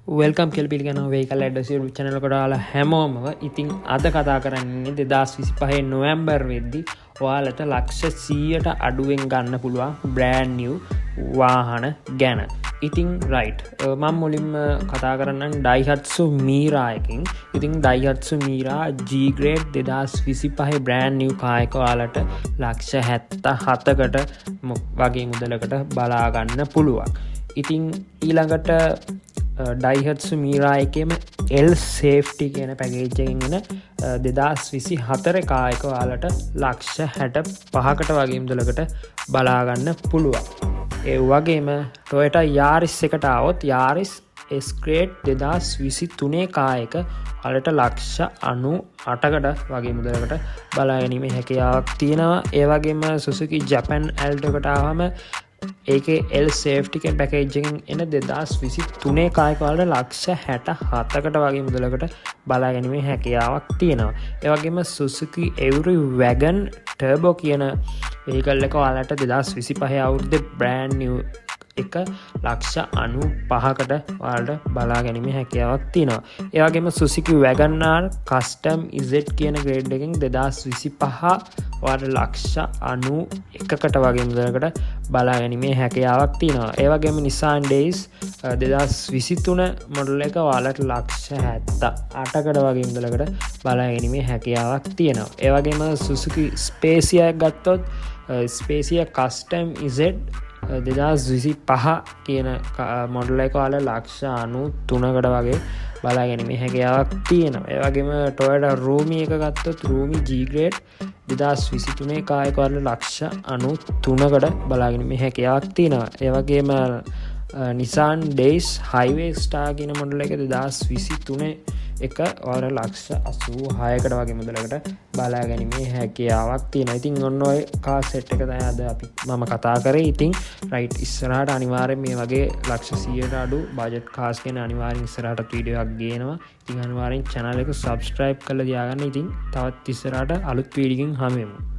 Welcome කෙල් පිළිගන වේකල් ඇඩසිරු චනල කොටාල හැමෝමව ඉතිං අද කතා කරන්නේ 2025 නොවැම්බර් වෙද්දි ඔයාලට ලක්ෂ 100ට අඩුවෙන් ගන්න පුළුවන් බ්‍රෑන්ඩ් නිව් වාහන ගැන. ඉතිං රයිට් මම මුලින්ම කතා කරන්න ඩයිහත්සු මීරායකින්. ඉතිං ඩයිහත්සු මීරා ජීග්‍රේඩ් 2025 බ්‍රෑන්ඩ් නිව් කායක ඔයාලට ලක්ෂ 77කට වගේ මුදලකට බලාගන්න පුළුවන්. ඉතිං ඊළඟට ඩයිහත්සු මීරා එකම එල් සේෆ්ටි කියන පැකේජ්ජගෙන්ගෙන 2024 කායක යාලට ලක්ෂ 65කට වගේ මුදලකට බලාගන්න පුළුවන්. ඒ වගේම ටොයටා යාරිස් එකට આવොත් යාරිස් එස්ග්‍රේඩ් 2023 කායක අලට ලක්ෂ 98කට වගේ මුදලකට බලාගැනීමේ හැකියාවක් තියෙනවා. ඒ වගේම සුසුකි ජැපන් ඇල්ටකට ආවම ඒක එල් සේෆ්ටිකෙන් පැකේජ්ජකින් එන 2023 කායකවලට ලක්ෂ 67කට වගේ මුදලකට බලාගැනීමේ හැකියාවක් තියෙනවා. ඒවගේම සුසුකි එවරි වැගන් ටර්බෝ කියන වෙහිකල් එක ඔයාලට 2025 අවුරුද්දේ බ්‍රෑන්ඩ් නිව් එක ලක්ෂ 95කට ඔයාලට බලාගැනීමේ හැකියාවක් තියෙනවා. ඒවගේම සුසුකි වැගන්ආර් කස්ටම් ඉසෙට් කියන ග්‍රේඩ් එකෙන් 2025 ඔයාලට ලක්ෂ 91කට වගේ මුදලකට බලාගැනීමේ හැකියාවක් තියෙනවා. ඒවගේම නිසාන් ඩේස් 2023 මොඩල් එක ඔයාලට ලක්ෂ 78කට වගේ මුදලකට බලාගැනීමේ හැකියාවක් තියෙනවා. ඒවගේම සුසුකි ස්පේසියක් ගත්තොත් ස්පේසිය කස්ටම් ඉසෙට් 2025 කියන මොඩල් එක ඔයාලට ලක්ෂ 93කට වගේ බලාගැනීමේ හැකියාවක් තියෙනවා. ඒවගේම ටොයටා රූමි එක ගත්තොත් රූමි ජීග්‍රේඩ් 2023 කායක ඔයාලට ලක්ෂ 93කට බලාගැනීමේ හැකියාවක් තියෙනවා. ඒවගේම නිසාන් ඩේස් හයිවේ ස්ටාර් කියන මොඩල් එක 2023 එක ඔයාලට ලක්ෂ 86කට වගේ මුදලකට බලාගැනීමේ හැකියාවක් තියෙනවා. ඉතින් ඔන්න ඔය කාර් සෙට් එක තමයි අද අපි මම කතා කරේ. ඉතින් රයිට් ඉස්සරහට අනිවාර්යෙන් මේ වගේ ලක්ෂ 100ට අඩු බජට් කාර්ස් ගැන අනිවාර්යෙන් ඉස්සරහට වීඩියෝ එකක් ගේනවා. ඉතින් අනිවාර්යෙන් channel එක subscribe කරලා තියාගන්න. ඉතින් තවත් ඉස්සරහට අලුත් වීඩියෝකින් හමු වෙමු.